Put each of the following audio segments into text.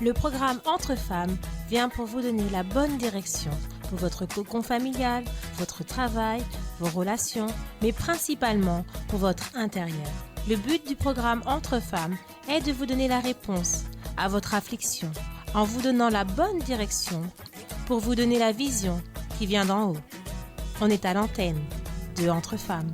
Le programme Entre Femmes vient pour vous donner la bonne direction pour votre cocon familial, votre travail, vos relations, mais principalement pour votre intérieur. Le but du programme Entre Femmes est de vous donner la réponse à votre affliction en vous donnant la bonne direction pour vous donner la vision qui vient d'en haut. On est à l'antenne de Entre Femmes.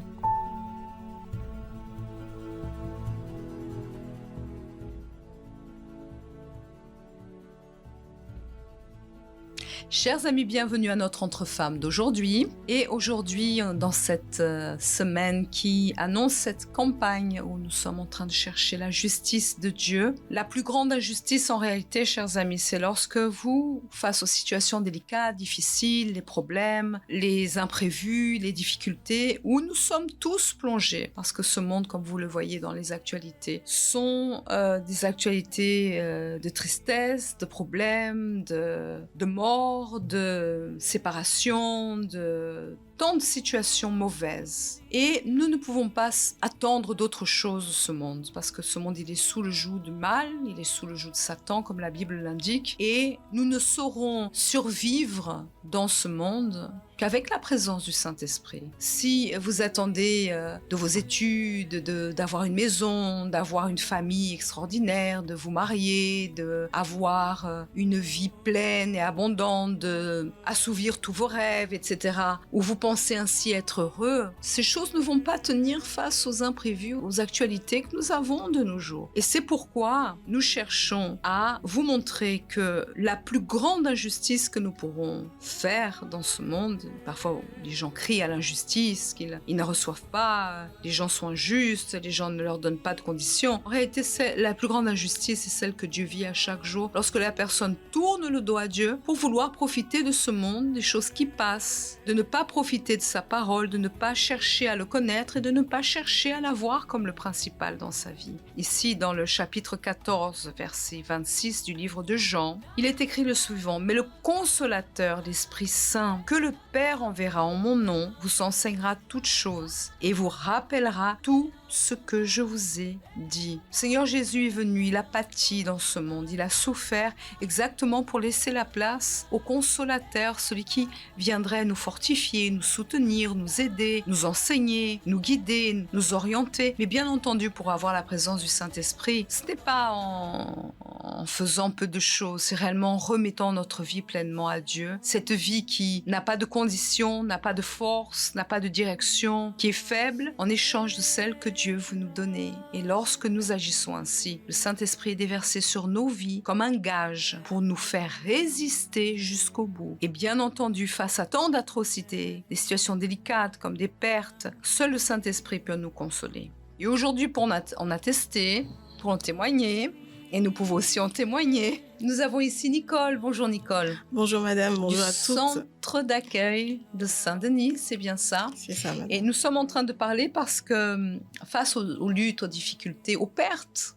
Chers amis, bienvenue à notre Entre Femmes d'aujourd'hui. Et aujourd'hui, dans cette semaine qui annonce cette campagne où nous sommes en train de chercher la justice de Dieu. La plus grande injustice en réalité, chers amis, c'est lorsque vous, face aux situations délicates, difficiles, les problèmes, les imprévus, les difficultés, où nous sommes tous plongés, parce que ce monde, comme vous le voyez dans les actualités, sont des actualités de tristesse, de problèmes, de mort, de séparation, de tant de situations mauvaises. Et nous ne pouvons pas attendre d'autre chose de ce monde, parce que ce monde, il est sous le joug du mal, il est sous le joug de Satan, comme la Bible l'indique, et nous ne saurons survivre dans ce monde qu'avec la présence du Saint-Esprit. Si vous attendez de vos études, d'avoir une maison, d'avoir une famille extraordinaire, de vous marier, d'avoir une vie pleine et abondante, d'assouvir tous vos rêves, etc., où vous pensez ainsi être heureux, ces choses ne vont pas tenir face aux imprévus, aux actualités que nous avons de nos jours. Et c'est pourquoi nous cherchons à vous montrer que la plus grande injustice que nous pourrons faire dans ce monde, parfois les gens crient à l'injustice, qu'ils ne reçoivent pas, les gens sont injustes, les gens ne leur donnent pas de conditions. En réalité, la plus grande injustice, c'est celle que Dieu vit à chaque jour, lorsque la personne tourne le dos à Dieu pour vouloir profiter de ce monde, des choses qui passent, de ne pas profiter de sa parole, de ne pas chercher à le connaître et de ne pas chercher à l'avoir comme le principal dans sa vie. Ici, dans le chapitre 14, verset 26 du livre de Jean, il est écrit le suivant: « Mais le Consolateur, l'Esprit Saint, que le Père enverra en mon nom, vous enseignera toutes choses et vous rappellera tout ce que je vous ai dit. » Seigneur Jésus est venu, il a pâti dans ce monde, il a souffert exactement pour laisser la place au Consolateur, celui qui viendrait nous fortifier, nous soutenir, nous aider, nous enseigner, nous guider, nous orienter. Mais bien entendu, pour avoir la présence du Saint-Esprit, ce n'est pas en faisant peu de choses, c'est réellement en remettant notre vie pleinement à Dieu. Cette vie qui n'a pas de conditions, n'a pas de force, n'a pas de direction, qui est faible en échange de celle que Dieu veut nous donner. Et lorsque nous agissons ainsi, le Saint-Esprit est déversé sur nos vies comme un gage pour nous faire résister jusqu'au bout. Et bien entendu, face à tant d'atrocités, des situations délicates comme des pertes, seul le Saint-Esprit peut nous consoler. Et aujourd'hui, pour en attester, pour en témoigner, et nous pouvons aussi en témoigner, nous avons ici Nicole. Bonjour Nicole. Bonjour madame, bonjour à toutes. Du centre d'accueil de Saint-Denis, c'est bien ça? C'est ça madame. Et nous sommes en train de parler parce que face aux luttes, aux difficultés, aux pertes,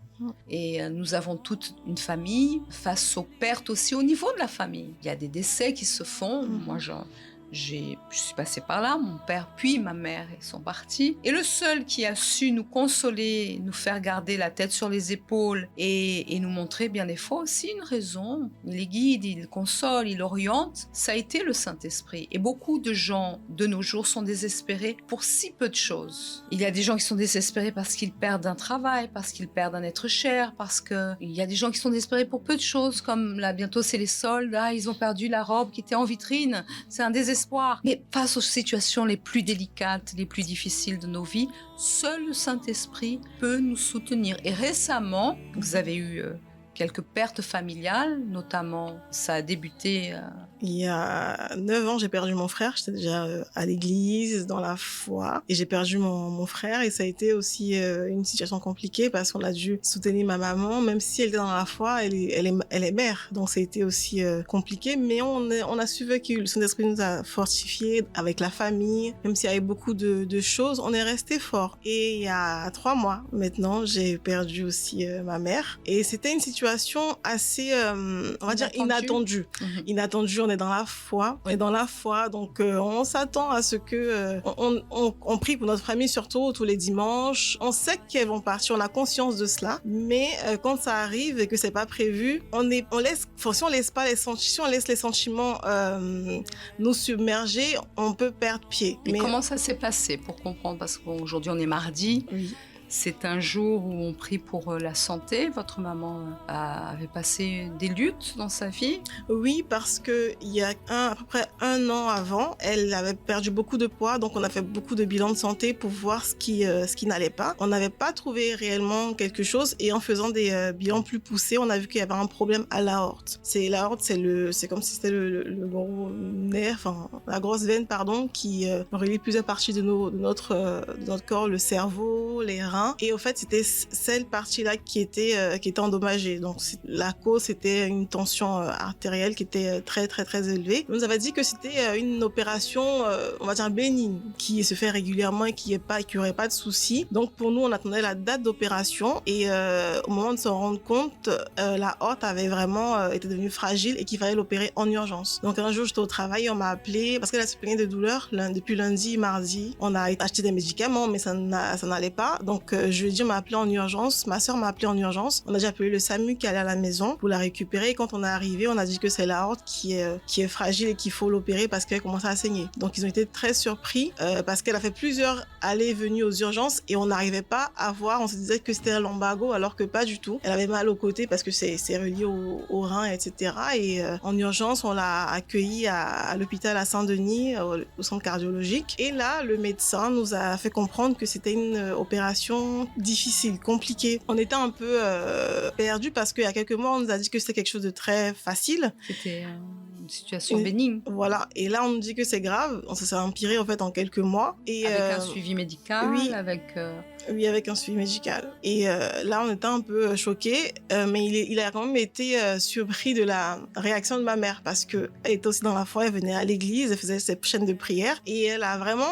et nous avons toute une famille, face aux pertes aussi au niveau de la famille. Il y a des décès qui se font. Moi, je suis passée par là, mon père puis ma mère sont partis. Et le seul qui a su nous consoler, nous faire garder la tête sur les épaules et nous montrer bien des fois aussi une raison, il les guide, il console, il oriente, ça a été le Saint-Esprit. Et beaucoup de gens de nos jours sont désespérés pour si peu de choses. Il y a des gens qui sont désespérés parce qu'ils perdent un travail, parce qu'ils perdent un être cher, parce qu'il y a des gens qui sont désespérés pour peu de choses, comme là bientôt c'est les soldes, ils ont perdu la robe qui était en vitrine, c'est un désespoir. Mais face aux situations les plus délicates, les plus difficiles de nos vies, seul le Saint-Esprit peut nous soutenir. Et récemment, vous avez eu quelques pertes familiales, notamment ça a débuté... Il y a 9 ans, j'ai perdu mon frère. J'étais déjà à l'église, dans la foi. Et j'ai perdu mon frère. Et ça a été aussi une situation compliquée parce qu'on a dû soutenir ma maman. Même si elle était dans la foi, elle est mère. Donc ça a été aussi compliqué. Mais on a su que son esprit nous a fortifiés avec la famille. Même s'il y avait beaucoup de choses, on est resté fort. Et il y a 3 mois maintenant, j'ai perdu aussi ma mère. Et c'était une situation situation assez, on va dire, Inattendue. inattendue. Inattendue, on est dans la foi. On est dans la foi, donc on s'attend à ce que... on prie pour notre famille, surtout tous les dimanches. On sait qu'elles vont partir, on a conscience de cela. Mais quand ça arrive et que c'est pas prévu, si on laisse les sentiments nous submerger, on peut perdre pied. Mais comment ça s'est passé pour comprendre? Parce qu'aujourd'hui, on est mardi. Oui. C'est un jour où on prie pour la santé. Votre maman avait passé des luttes dans sa vie? Oui, parce que il y a à peu près 1 an avant, elle avait perdu beaucoup de poids, donc on a fait beaucoup de bilans de santé pour voir ce qui n'allait pas. On n'avait pas trouvé réellement quelque chose, et en faisant des bilans plus poussés, on a vu qu'il y avait un problème à l'aorte. L'aorte, c'est comme si c'était le gros nerf, enfin la grosse veine, pardon, qui relie plusieurs parties de notre corps, le cerveau, les reins. Et au fait, c'était cette partie-là qui était endommagée. Donc, la cause, c'était une tension artérielle qui était très, très, très élevée. On nous avait dit que c'était une opération, on va dire, bénigne, qui se fait régulièrement et qui aurait pas de soucis. Donc, pour nous, on attendait la date d'opération. Et au moment de s'en rendre compte, la horte avait vraiment été devenue fragile et qu'il fallait l'opérer en urgence. Donc, un jour, j'étais au travail, on m'a appelé parce qu'elle se plaignait de douleurs depuis lundi, mardi. On a acheté des médicaments, mais ça n'allait pas. Donc, jeudi, on m'a appelé en urgence. Ma sœur m'a appelé en urgence. On a déjà appelé le SAMU qui allait à la maison pour la récupérer. Et quand on est arrivé, on a dit que c'est la horte qui est fragile et qu'il faut l'opérer parce qu'elle commençait à saigner. Donc, ils ont été très surpris parce qu'elle a fait plusieurs allées et venues aux urgences et on n'arrivait pas à voir. On se disait que c'était un lumbago alors que pas du tout. Elle avait mal au côté parce que c'est relié au rein, etc. Et en urgence, on l'a accueillie à l'hôpital à Saint-Denis, au centre cardiologique. Et là, le médecin nous a fait comprendre que c'était une opération difficile, compliquée. On était un peu perdus parce qu'il y a quelques mois, on nous a dit que c'était quelque chose de très facile. C'était une situation bénigne. Voilà. Et là, on nous dit que c'est grave. Ça s'est empiré en fait en quelques mois. Et, avec un suivi médical, oui. Oui, avec un suivi médical. Et là, on était un peu choqués, mais il a quand même été surpris de la réaction de ma mère parce qu'elle était aussi dans la foi, elle venait à l'église, elle faisait ses chaînes de prière et elle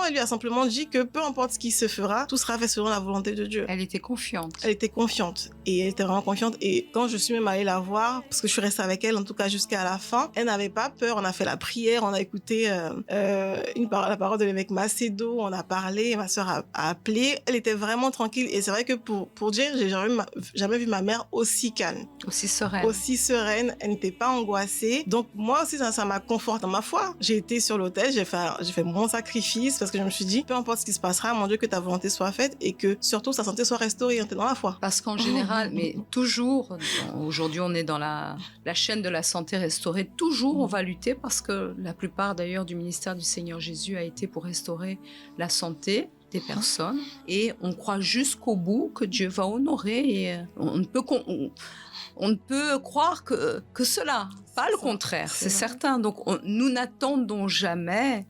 lui a simplement dit que peu importe ce qui se fera, tout sera fait selon la volonté de Dieu. Elle était confiante. Elle était confiante et elle était vraiment confiante. Et quand je suis même allée la voir, parce que je suis restée avec elle, en tout cas jusqu'à la fin, elle n'avait pas peur. On a fait la prière, on a écouté la parole de l'évêque Macedo, on a parlé, ma sœur a appelé. Elle était vraiment tranquille et c'est vrai que pour dire, j'ai jamais vu ma mère aussi calme, aussi sereine, elle n'était pas angoissée. Donc moi aussi ça m'a conforté dans ma foi. J'ai été sur l'autel, j'ai fait mon sacrifice parce que je me suis dit peu importe ce qui se passera, mon Dieu, que ta volonté soit faite et que surtout sa santé soit restaurée. On était dans la foi. Parce qu'en général, mais toujours, aujourd'hui on est dans la chaîne de la santé restaurée, toujours on va lutter parce que la plupart d'ailleurs du ministère du Seigneur Jésus a été pour restaurer la santé des personnes et on croit jusqu'au bout que Dieu va honorer et on ne peut croire que cela, pas le contraire, c'est certain. Donc nous n'attendons jamais,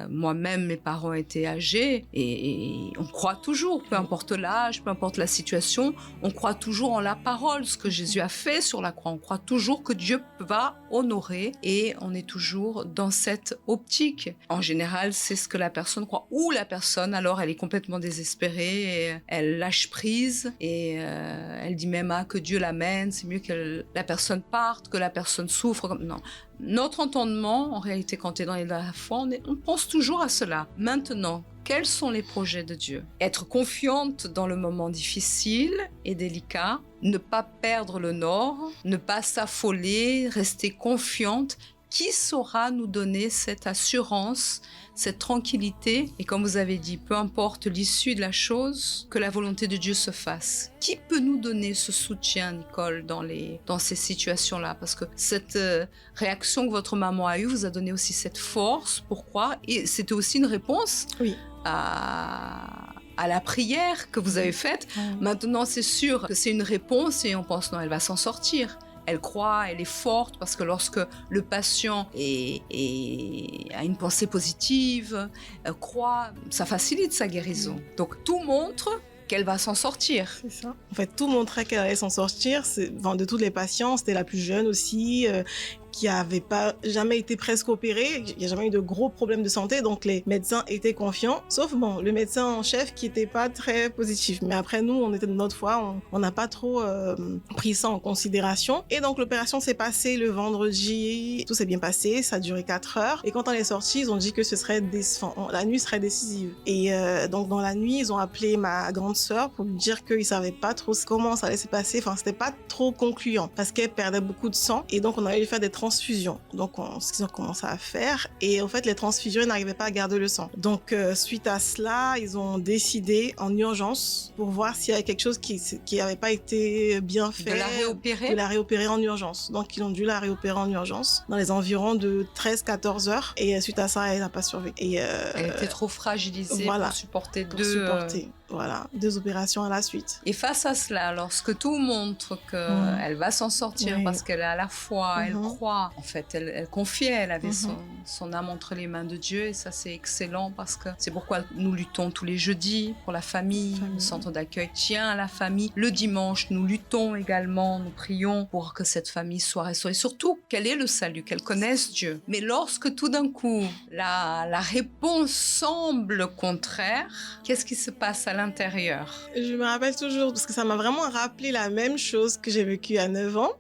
moi-même mes parents étaient âgés et on croit toujours, peu importe l'âge, peu importe la situation, on croit toujours en la parole, ce que Jésus a fait sur la croix, on croit toujours que Dieu va honorer et on est toujours dans cette optique. En général, c'est ce que la personne croit ou la personne, alors elle est complètement désespérée et elle lâche prise et elle dit même que Dieu l'amène, c'est mieux que la personne parte, que la personne souffre. Non. Notre entendement, en réalité, quand on est dans la foi, on pense toujours à cela. Maintenant, quels sont les projets de Dieu? Être confiante dans le moment difficile et délicat, ne pas perdre le nord, ne pas s'affoler, rester confiante. Qui saura nous donner cette assurance, cette tranquillité? Et comme vous avez dit, peu importe l'issue de la chose, que la volonté de Dieu se fasse. Qui peut nous donner ce soutien, Nicole, dans ces situations-là? Parce que cette réaction que votre maman a eue vous a donné aussi cette force. Pourquoi? Et c'était aussi une réponse à la prière que vous avez faite. Maintenant, c'est sûr que c'est une réponse et on pense, non, elle va s'en sortir. Elle croit, elle est forte parce que lorsque le patient a une pensée positive, croit, ça facilite sa guérison. Donc tout montre qu'elle va s'en sortir. C'est ça. En fait, tout montrait qu'elle allait s'en sortir. De toutes les patients, c'était la plus jeune aussi, qui avait pas jamais été presque opéré. Il n'y a jamais eu de gros problèmes de santé, donc les médecins étaient confiants. Sauf bon, le médecin en chef qui était pas très positif. Mais après nous, on était de notre foi, on n'a pas trop pris ça en considération. Et donc l'opération s'est passée le vendredi, tout s'est bien passé, ça a duré 4 heures. Et quand on est sorti, ils ont dit que la nuit serait décisive. Et donc dans la nuit, ils ont appelé ma grande sœur pour lui dire qu'ils savaient pas trop comment ça allait se passer. Enfin, c'était pas trop concluant parce qu'elle perdait beaucoup de sang. Et donc on allait lui faire des transfusions. Donc ce qu'ils ont commencé à faire. Et en fait, les transfusions, ils n'arrivaient pas à garder le sang. Donc suite à cela, ils ont décidé en urgence pour voir s'il y avait quelque chose qui n'avait pas été bien fait. De la réopérer en urgence. Donc ils ont dû la réopérer en urgence dans les environs de 13-14 heures. Et suite à ça, elle n'a pas survécu. Et elle était trop fragilisée pour supporter deux opérations à la suite. Et face à cela, lorsque tout montre qu'elle va s'en sortir parce qu'elle a la foi, elle croit, en fait, elle confiait, elle avait son âme entre les mains de Dieu, et ça c'est excellent parce que c'est pourquoi nous luttons tous les jeudis pour la famille. Le centre d'accueil tient à la famille. Le dimanche, nous luttons également, nous prions pour que cette famille soit restaurée, surtout qu'elle ait le salut, qu'elle connaisse Dieu. Mais lorsque tout d'un coup, la réponse semble contraire, qu'est-ce qui se passe à l'intérieur? Je me rappelle toujours, parce que ça m'a vraiment rappelé la même chose que j'ai vécue à 9 ans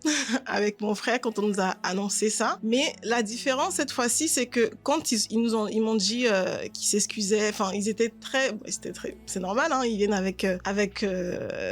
avec mon frère quand on nous a annoncé ça. Mais la différence cette fois-ci, c'est que quand ils m'ont dit qu'ils s'excusaient, enfin ils étaient très, c'est normal, hein, ils viennent avec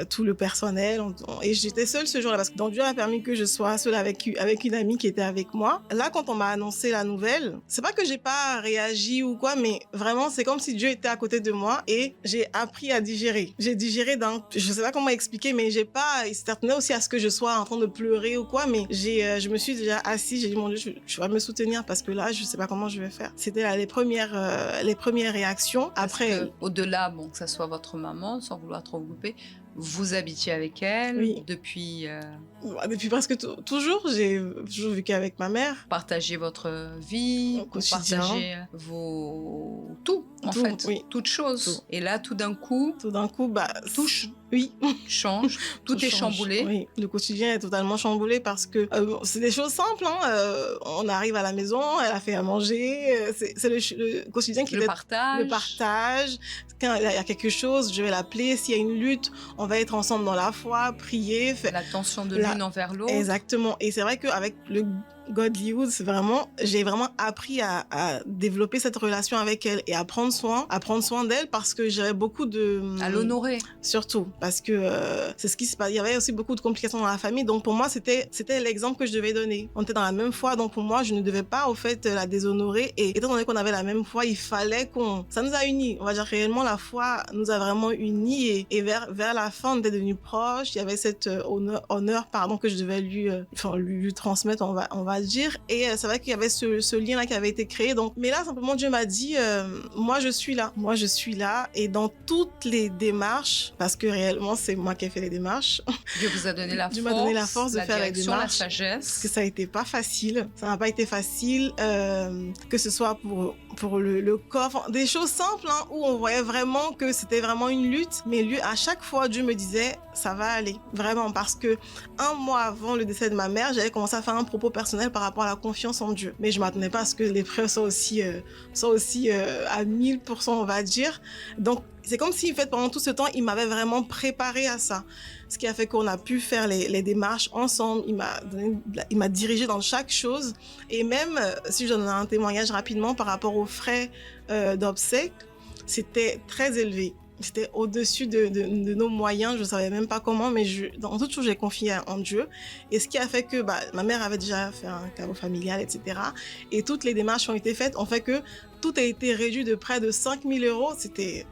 tout le personnel, et j'étais seule ce jour-là parce que donc Dieu a permis que je sois seule avec une amie qui était avec moi. Là, quand on m'a annoncé la nouvelle, c'est pas que j'ai pas réagi ou quoi, mais vraiment c'est comme si Dieu était à côté de moi et j'ai appris à digérer. J'ai digéré je sais pas comment expliquer, mais il s'attendait aussi à ce que je sois en train de pleurer ou quoi, mais je me suis déjà assise, j'ai dit mon Dieu, tu vas me soutenir parce que là, je sais pas comment je vais faire. C'était là les premières réactions. Après, au-delà, que ça soit votre maman, sans vouloir trop vous couper, vous habitiez avec elle depuis presque toujours. J'ai toujours vécu avec ma mère. Partagez votre vie, partagez tout, toutes choses. Tout. Et là, tout d'un coup, tout change, tout est chamboulé. Oui, le quotidien est totalement chamboulé parce que c'est des choses simples. On arrive à la maison, elle a fait à manger. C'est le quotidien qui le partage. Quand il y a quelque chose, je vais l'appeler. S'il y a une lutte, on va être ensemble dans la foi, prier. L'attention de l'une envers l'autre. Exactement. Et c'est vrai qu'avec le Godlywood, j'ai vraiment appris à développer cette relation avec elle et à prendre soin d'elle parce que j'avais beaucoup à l'honorer. Surtout parce que c'est ce qui se passe. Il y avait aussi beaucoup de complications dans la famille, donc pour moi c'était l'exemple que je devais donner. On était dans la même foi, donc pour moi je ne devais pas au fait la déshonorer, et étant donné qu'on avait la même foi, il fallait ça nous a unis. On va dire réellement la foi nous a vraiment unis, et vers la fin on était devenus proches. Il y avait cet honneur que je devais lui transmettre, on va dire, et c'est vrai qu'il y avait ce lien là qui avait été créé. Donc mais là simplement Dieu m'a dit moi je suis là, et dans toutes les démarches, parce que réellement c'est moi qui ai fait les démarches. Dieu vous a donné la Dieu m'a donné la force de faire les démarches, la sagesse, parce que ça n'a pas été facile, que ce soit pour le corps, des choses simples où on voyait vraiment que c'était vraiment une lutte, mais lui à chaque fois Dieu me disait ça va aller, vraiment, parce que un mois avant le décès de ma mère, j'avais commencé à faire un propos personnel par rapport à la confiance en Dieu, mais je m'attendais pas à ce que les preuves soient aussi à 1000%, on va dire. Donc c'est comme si, en fait, pendant tout ce temps, il m'avait vraiment préparé à ça. Ce qui a fait qu'on a pu faire les démarches ensemble. Il m'a dirigé dans chaque chose. Et même, si je donne un témoignage rapidement par rapport aux frais d'obsèques, c'était très élevé. C'était au-dessus de nos moyens. Je ne savais même pas comment, mais dans toute chose, j'ai confié en Dieu. Et ce qui a fait que ma mère avait déjà fait un caveau familial, etc. Et toutes les démarches ont été faites, ont fait que tout a été réduit de près de 5 000 €.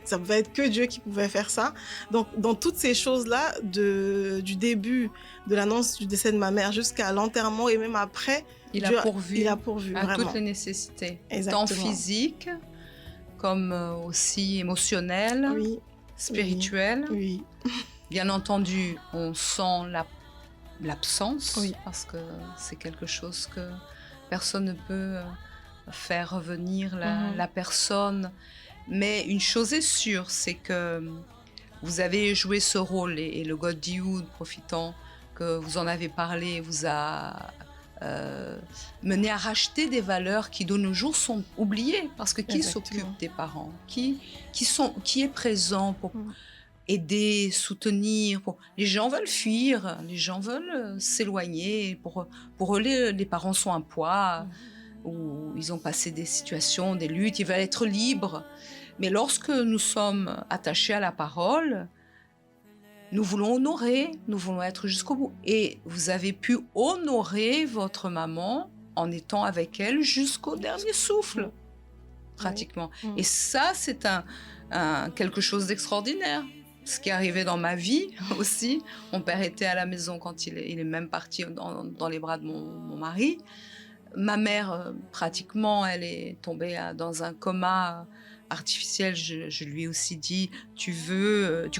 Ça pouvait être que Dieu qui pouvait faire ça. Donc, dans toutes ces choses-là, du début de l'annonce du décès de ma mère jusqu'à l'enterrement et même après, il a pourvu à vraiment toutes les nécessités, tant physiques comme aussi émotionnelles, spirituelles. Oui. Bien entendu, on sent l'absence, parce que c'est quelque chose que personne ne peut faire revenir la personne. Mais une chose est sûre, c'est que vous avez joué ce rôle, et le Godlywood, profitant que vous en avez parlé, vous a mener à racheter des valeurs qui de nos jours sont oubliées. Parce que qui Exactement. s'occupe des parents? Qui est présent pour aider, soutenir? Les gens veulent fuir, les gens veulent s'éloigner. Pour eux, les parents sont un poids, ou ils ont passé des situations, des luttes, ils veulent être libres. Mais lorsque nous sommes attachés à la parole, nous voulons honorer, nous voulons être jusqu'au bout. Et vous avez pu honorer votre maman en étant avec elle jusqu'au dernier souffle, pratiquement. Oui. Et ça, c'est quelque chose d'extraordinaire. Ce qui est arrivé dans ma vie aussi. Mon père était à la maison quand il est même parti dans les bras de mon mari. Ma mère, pratiquement, elle est tombée dans un coma artificiel. Je lui ai aussi dit, tu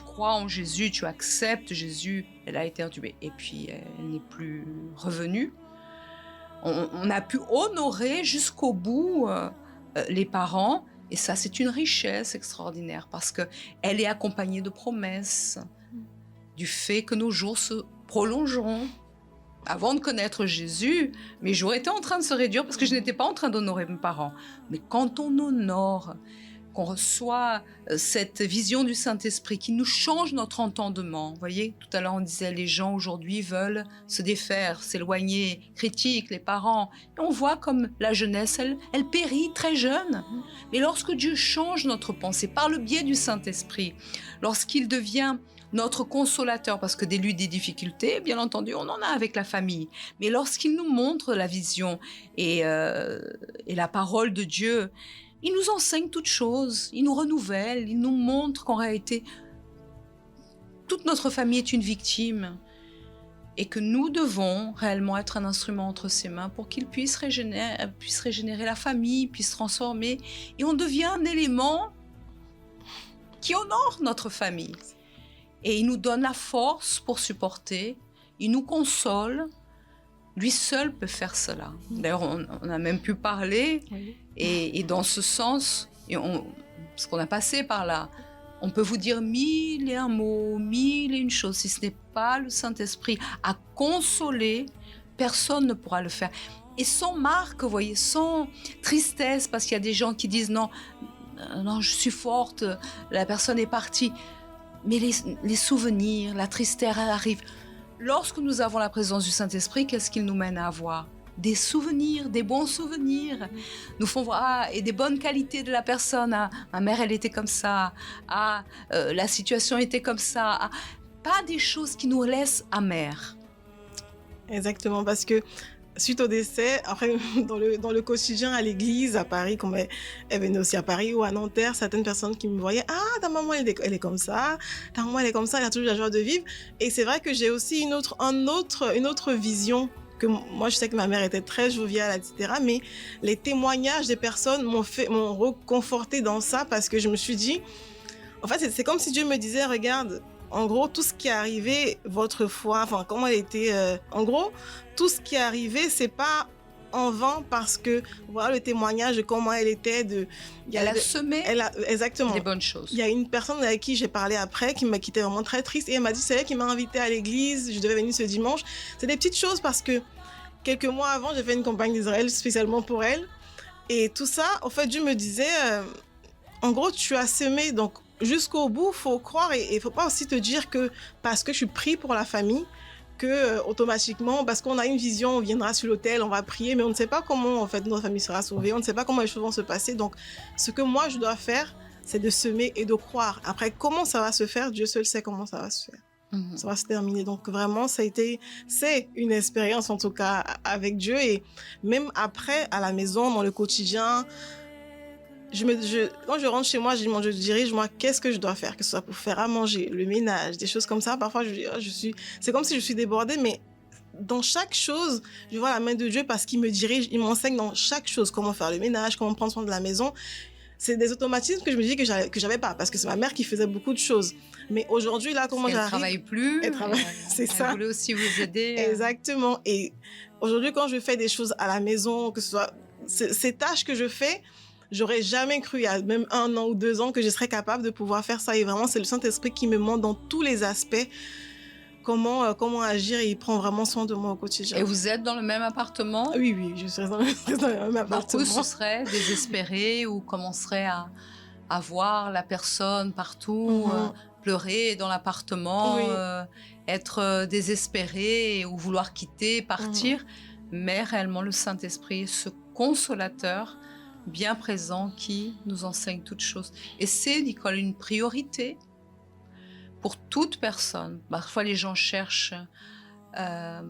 crois en Jésus, tu acceptes Jésus. Elle a été intubée et puis elle n'est plus revenue. On a pu honorer jusqu'au bout les parents, et ça, c'est une richesse extraordinaire parce qu'elle est accompagnée de promesses, du fait que nos jours se prolongeront. Avant de connaître Jésus, mes jours étaient en train de se réduire parce que je n'étais pas en train d'honorer mes parents. Mais quand on honore, qu'on reçoit cette vision du Saint-Esprit qui nous change notre entendement. Vous voyez, tout à l'heure on disait les gens aujourd'hui veulent se défaire, s'éloigner, critiquent les parents. Et on voit comme la jeunesse, elle périt très jeune. Mais lorsque Dieu change notre pensée par le biais du Saint-Esprit, lorsqu'il devient notre consolateur, parce que des luttes, des difficultés, bien entendu, on en a avec la famille. Mais lorsqu'il nous montre la vision et la parole de Dieu, il nous enseigne toutes choses, il nous renouvelle, il nous montre qu'en réalité, toute notre famille est une victime et que nous devons réellement être un instrument entre ses mains pour qu'il puisse régénérer la famille, puisse transformer. Et on devient un élément qui honore notre famille. Et il nous donne la force pour supporter, il nous console. Lui seul peut faire cela. D'ailleurs, on a même pu parler, et dans ce sens, parce qu'on a passé par là, on peut vous dire 1001 mots, 1001 choses. Si ce n'est pas le Saint-Esprit à consoler, personne ne pourra le faire. Et sans marque, vous voyez, sans tristesse, parce qu'il y a des gens qui disent non, je suis forte, la personne est partie. Mais les souvenirs, la tristesse arrive. Lorsque nous avons la présence du Saint-Esprit, qu'est-ce qu'il nous mène à avoir? Des souvenirs, des bons souvenirs. Nous font voir et des bonnes qualités de la personne. Ma mère, elle était comme ça. La situation était comme ça. Pas des choses qui nous laissent amers. Exactement, parce que suite au décès, après, dans le quotidien à l'église, à Paris, comme elle venait aussi à Paris ou à Nanterre, certaines personnes qui me voyaient, ta maman, elle est comme ça, ta maman, elle est comme ça, elle a toujours la joie de vivre. Et c'est vrai que j'ai aussi une autre vision, que moi, je sais que ma mère était très joviale, etc. Mais les témoignages des personnes m'ont reconforté dans ça, parce que je me suis dit, en fait, c'est comme si Dieu me disait, regarde, en gros, tout ce qui est arrivé, votre foi, enfin, comment elle était, en gros, tout ce qui est arrivé, c'est pas en vain, parce que voilà le témoignage de comment elle était. Elle a semé exactement des bonnes choses. Il y a une personne avec qui j'ai parlé après qui était vraiment très triste, et elle m'a dit, c'est elle qui m'a invitée à l'église, je devais venir ce dimanche. C'est des petites choses, parce que quelques mois avant, j'ai fait une campagne d'Israël spécialement pour elle. Et tout ça, en fait, Dieu me disait, en gros, tu as semé, donc jusqu'au bout, faut croire, et faut pas aussi te dire que parce que je suis pris pour la famille, que automatiquement, parce qu'on a une vision, on viendra sur l'autel, on va prier, mais on ne sait pas comment en fait notre famille sera sauvée, on ne sait pas comment les choses vont se passer. Donc, ce que moi je dois faire, c'est de semer et de croire. Après, comment ça va se faire, Dieu seul sait comment ça va se faire. Ça va se terminer. Donc vraiment, c'est une expérience en tout cas avec Dieu, et même après à la maison, dans le quotidien. Quand je rentre chez moi, je dis, mon Dieu, dirige-moi, qu'est-ce que je dois faire, que ce soit pour faire à manger, le ménage, des choses comme ça. Parfois, c'est comme si je suis débordée, mais dans chaque chose, je vois la main de Dieu, parce qu'il me dirige, il m'enseigne dans chaque chose, comment faire le ménage, comment prendre soin de la maison. C'est des automatismes que je me dis que j'avais pas, parce que c'est ma mère qui faisait beaucoup de choses. Mais aujourd'hui, là, comment j'arrive... Elle travaille plus. C'est ça. Elle voulait aussi vous aider. Exactement. Et aujourd'hui, quand je fais des choses à la maison, que ce soit ces tâches que je fais, j'aurais jamais cru, il y a même 1 an ou 2 ans, que je serais capable de pouvoir faire ça. Et vraiment, c'est le Saint-Esprit qui me montre dans tous les aspects comment agir, et il prend vraiment soin de moi au quotidien. Et vous êtes dans le même appartement? Oui, je suis dans le même appartement. Beaucoup se seraient désespérés ou commenceraient à voir la personne partout, pleurer dans l'appartement, Oui. être désespérés ou vouloir quitter, partir. Mais réellement, le Saint-Esprit est ce consolateur bien présent qui nous enseigne toutes choses. Et c'est, Nicole, une priorité pour toute personne. Parfois, les gens cherchent à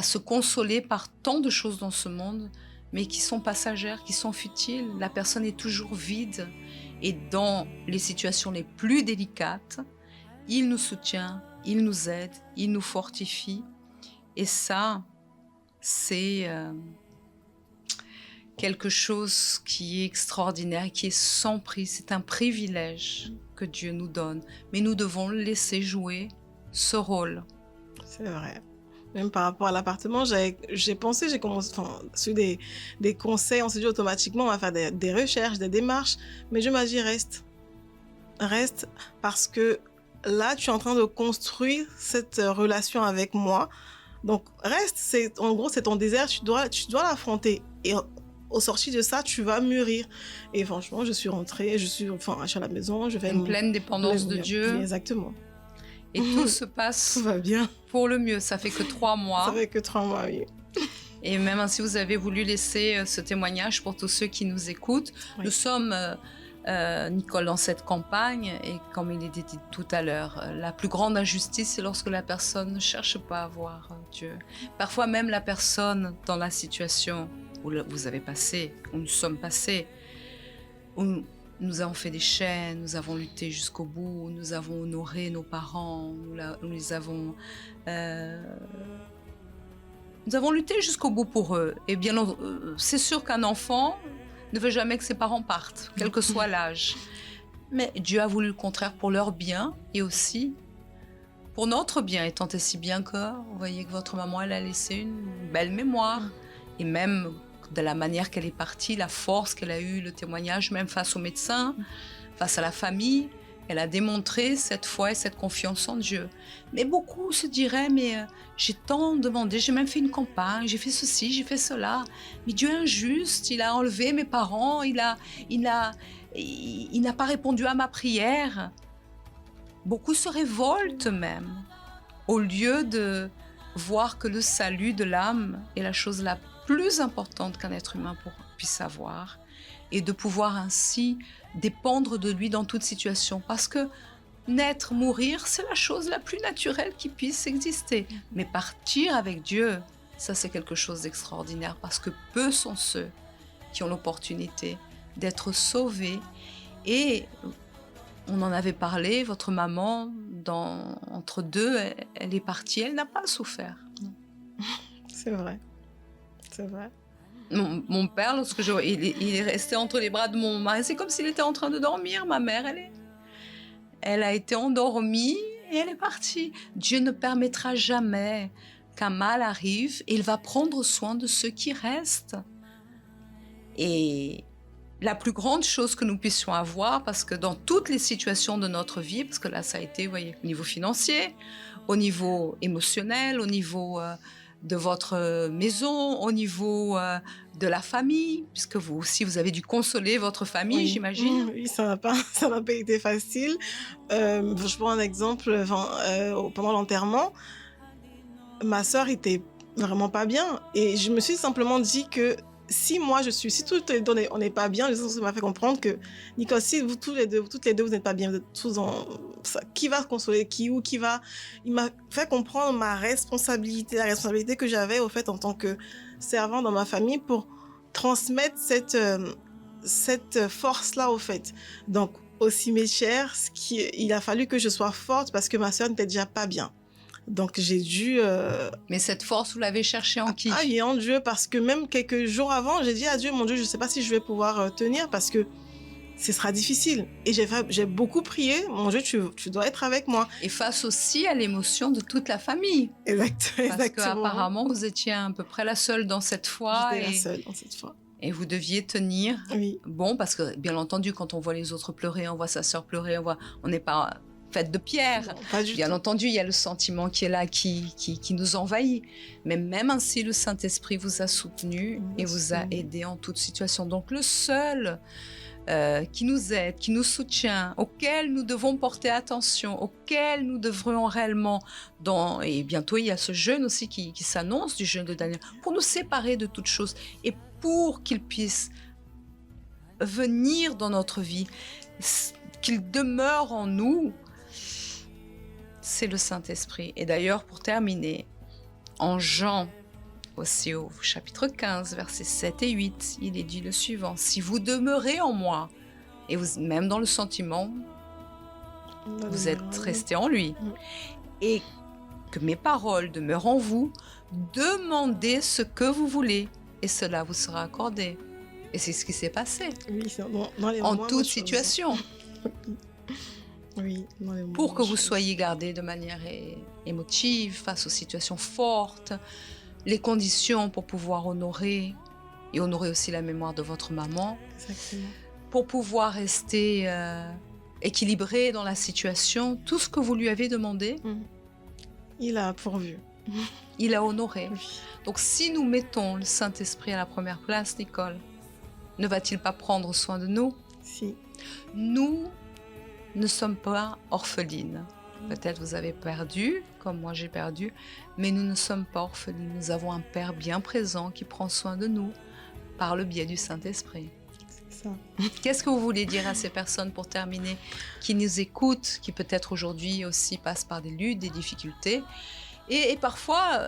se consoler par tant de choses dans ce monde, mais qui sont passagères, qui sont futiles. La personne est toujours vide. Et dans les situations les plus délicates, il nous soutient, il nous aide, il nous fortifie. Et ça, c'est quelque chose qui est extraordinaire, qui est sans prix. C'est un privilège que Dieu nous donne. Mais nous devons le laisser jouer ce rôle. C'est vrai. Même par rapport à l'appartement, j'ai commencé, sur des conseils, on s'est dit automatiquement, on va faire des recherches, des démarches. Mais Dieu m'a dit, reste. Reste, parce que là, tu es en train de construire cette relation avec moi. Donc, reste. En gros, c'est ton désert, tu dois l'affronter. Et au sorti de ça, tu vas mûrir. Et franchement, je suis rentrée, je suis à la maison. Une pleine dépendance de Dieu. Oui, exactement. Et tout se passe tout va bien. Pour le mieux. Ça fait que 3 mois. Ça fait que 3 mois, oui. Et même si vous avez voulu laisser ce témoignage pour tous ceux qui nous écoutent, oui. Nous sommes, Nicole, dans cette campagne, et comme il était dit tout à l'heure, la plus grande injustice, c'est lorsque la personne ne cherche pas à voir Dieu. Parfois même la personne dans la situation où vous avez passé, où nous sommes passés, où nous avons fait des chaînes, nous avons lutté jusqu'au bout, nous avons honoré nos parents, nous avons lutté jusqu'au bout pour eux. Et bien, c'est sûr qu'un enfant ne veut jamais que ses parents partent, quel que soit l'âge. Mais Dieu a voulu le contraire pour leur bien et aussi pour notre bien, et tant et si bien que vous voyez que votre maman, elle a laissé une belle mémoire. Et même de la manière qu'elle est partie, la force qu'elle a eue, le témoignage, même face aux médecins, face à la famille, elle a démontré cette foi et cette confiance en Dieu. Mais beaucoup se diraient, mais j'ai tant demandé, j'ai même fait une campagne, j'ai fait ceci, j'ai fait cela. Mais Dieu est injuste, il a enlevé mes parents, il n'a pas répondu à ma prière. Beaucoup se révoltent même, au lieu de voir que le salut de l'âme est la chose la plus importante qu'un être humain puisse avoir, et de pouvoir ainsi dépendre de lui dans toute situation. Parce que naître, mourir, c'est la chose la plus naturelle qui puisse exister. Mais partir avec Dieu, ça c'est quelque chose d'extraordinaire, parce que peu sont ceux qui ont l'opportunité d'être sauvés. Et on en avait parlé, votre maman, entre deux, elle est partie, elle n'a pas souffert. C'est vrai. C'est vrai. Mon père, il est resté entre les bras de mon mari, c'est comme s'il était en train de dormir. Ma mère, elle a été endormie et elle est partie. Dieu ne permettra jamais qu'un mal arrive, et il va prendre soin de ceux qui restent. Et la plus grande chose que nous puissions avoir, parce que dans toutes les situations de notre vie, parce que là ça a été, vous voyez, au niveau financier, au niveau émotionnel, au niveau de votre maison, au niveau de la famille, puisque vous aussi, vous avez dû consoler votre famille, oui. J'imagine. Oui, ça n'a pas été facile. Je prends un exemple, pendant l'enterrement, ma sœur était vraiment pas bien, et je me suis simplement dit que si tout est donné, on n'est pas bien, ça m'a fait comprendre que, Nicole, si toutes les deux, vous n'êtes pas bien, vous êtes tous qui va consoler qui, ou qui va... Il m'a fait comprendre la responsabilité que j'avais, au fait, en tant que servant dans ma famille, pour transmettre cette force-là, au fait. Donc, au cimetière, il a fallu que je sois forte, parce que ma sœur n'était déjà pas bien. Donc, j'ai dû... Mais cette force, vous l'avez cherchée en qui? Et en Dieu, parce que même quelques jours avant, j'ai dit à Dieu, mon Dieu, je ne sais pas si je vais pouvoir tenir, parce que ce sera difficile. Et j'ai beaucoup prié, mon Dieu, tu dois être avec moi. Et face aussi à l'émotion de toute la famille. Exactement. Parce qu'apparemment, vous étiez à peu près la seule dans cette foi. J'étais la seule dans cette foi. Et vous deviez tenir. Oui. Bon, parce que bien entendu, quand on voit les autres pleurer, on voit sa sœur pleurer, on n'est pas faite de pierre. Non, pas du Bien tout. entendu, il y a le sentiment qui est là, qui nous envahit. Mais même ainsi, le Saint-Esprit vous a soutenu et vous a aidé en toute situation. Donc le seul qui nous aide, qui nous soutient, auquel nous devons porter attention, auquel nous devrions réellement... Et bientôt, il y a ce jeûne aussi qui s'annonce, du jeûne de Daniel, pour nous séparer de toutes choses et pour qu'il puisse venir dans notre vie, qu'il demeure en nous, c'est le Saint-Esprit. Et d'ailleurs, pour terminer, en Jean, aussi au chapitre 15, versets 7 et 8, il est dit le suivant: « Si vous demeurez en moi, et vous, même dans le sentiment, vous êtes restés en lui, et que mes paroles demeurent en vous, demandez ce que vous voulez, et cela vous sera accordé. » Et c'est ce qui s'est passé. Oui, dans les En moments toute choses. situation. Oui, dans les moments Pour que vous choses. soyez gardés de manière émotive face aux situations fortes, les conditions pour pouvoir honorer, et honorer aussi la mémoire de votre maman, Exactement. pour pouvoir rester équilibré dans la situation, tout ce que vous lui avez demandé, Il a pourvu. il a honoré. Oui. Donc si nous mettons le Saint-Esprit à la première place, Nicole, ne va-t-il pas prendre soin de nous? Si. Nous ne sommes pas orphelines. Peut-être vous avez perdu, comme moi j'ai perdu, mais nous ne sommes pas orphelines. Nous avons un Père bien présent qui prend soin de nous par le biais du Saint-Esprit. C'est ça. Qu'est-ce que vous voulez dire à ces personnes pour terminer, qui nous écoutent, qui peut-être aujourd'hui aussi passent par des luttes, des difficultés? Et parfois,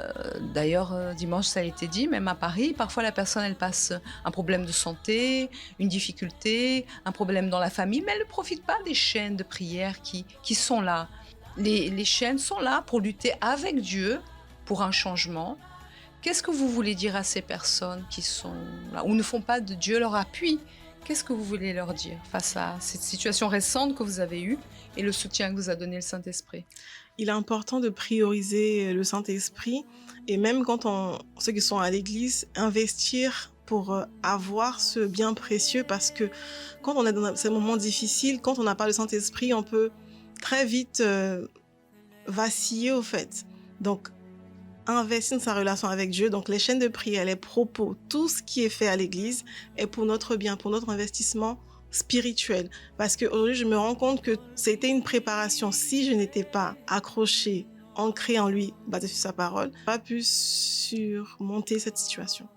d'ailleurs dimanche ça a été dit, même à Paris, parfois la personne elle passe un problème de santé, une difficulté, un problème dans la famille, mais elle ne profite pas des chaînes de prière qui sont là. Les chaînes sont là pour lutter avec Dieu pour un changement. Qu'est-ce que vous voulez dire à ces personnes qui sont là, ou ne font pas de Dieu leur appui? Qu'est-ce que vous voulez leur dire face à cette situation récente que vous avez eue et le soutien que vous a donné le Saint-Esprit? Il est important de prioriser le Saint-Esprit et même quand ceux qui sont à l'église, investir pour avoir ce bien précieux, parce que quand on est dans ces moments difficiles, quand on n'a pas le Saint-Esprit, on peut très vite vaciller au fait. Donc, investir dans sa relation avec Dieu, donc les chaînes de prière, les propos, tout ce qui est fait à l'église est pour notre bien, pour notre investissement spirituel. Parce qu'aujourd'hui, je me rends compte que c'était une préparation. Si je n'étais pas accrochée, ancrée en lui, basée sur sa parole, je n'aurais pas pu surmonter cette situation.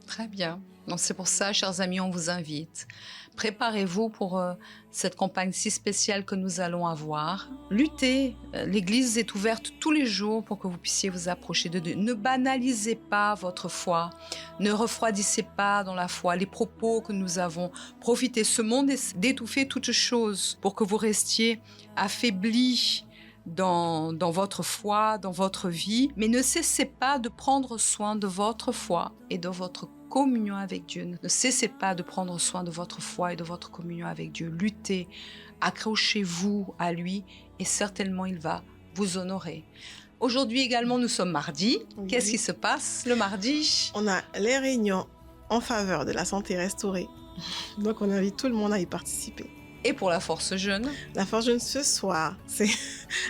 Très bien. Donc c'est pour ça, chers amis, on vous invite. Préparez-vous pour cette campagne si spéciale que nous allons avoir. Luttez. L'Église est ouverte tous les jours pour que vous puissiez vous approcher de Dieu. Ne banalisez pas votre foi. Ne refroidissez pas dans la foi les propos que nous avons. Profitez. Ce monde est d'étouffer toutes choses pour que vous restiez affaiblis dans votre foi, dans votre vie. Mais ne cessez pas de prendre soin de votre foi et de votre communion avec Dieu. Ne cessez pas de prendre soin de votre foi et de votre communion avec Dieu. Luttez, accrochez-vous à lui et certainement il va vous honorer. Aujourd'hui également, nous sommes mardi. Oui. Qu'est-ce qui se passe le mardi? On a les réunions en faveur de la santé restaurée. Donc on invite tout le monde à y participer. Et pour la force jeune? La force jeune ce soir, c'est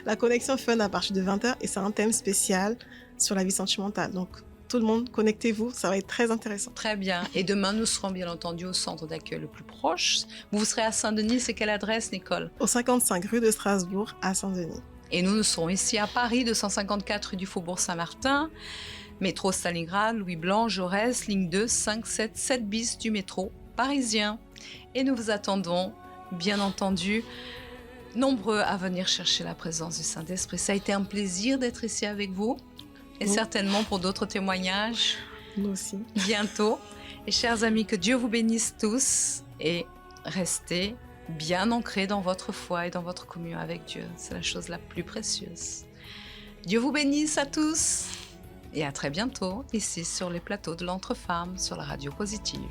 la connexion fun à partir de 20h et c'est un thème spécial sur la vie sentimentale. Donc tout le monde, connectez-vous, ça va être très intéressant. Très bien. Et demain, nous serons bien entendu au centre d'accueil le plus proche. Vous serez à Saint-Denis, c'est quelle adresse, Nicole? Au 55 rue de Strasbourg à Saint-Denis. Et nous serons ici à Paris, 254 rue du Faubourg Saint-Martin, métro Stalingrad, Louis Blanc, Jaurès, ligne 2, 5, 7, 7 bis du métro parisien. Et nous vous attendons, bien entendu, nombreux à venir chercher la présence du Saint-Esprit. Ça a été un plaisir d'être ici avec vous. Et certainement pour d'autres témoignages. Nous aussi. Bientôt. Et chers amis, que Dieu vous bénisse tous et restez bien ancrés dans votre foi et dans votre communion avec Dieu. C'est la chose la plus précieuse. Dieu vous bénisse à tous et à très bientôt ici sur les plateaux de l'Entre-Femmes sur la radio Positive.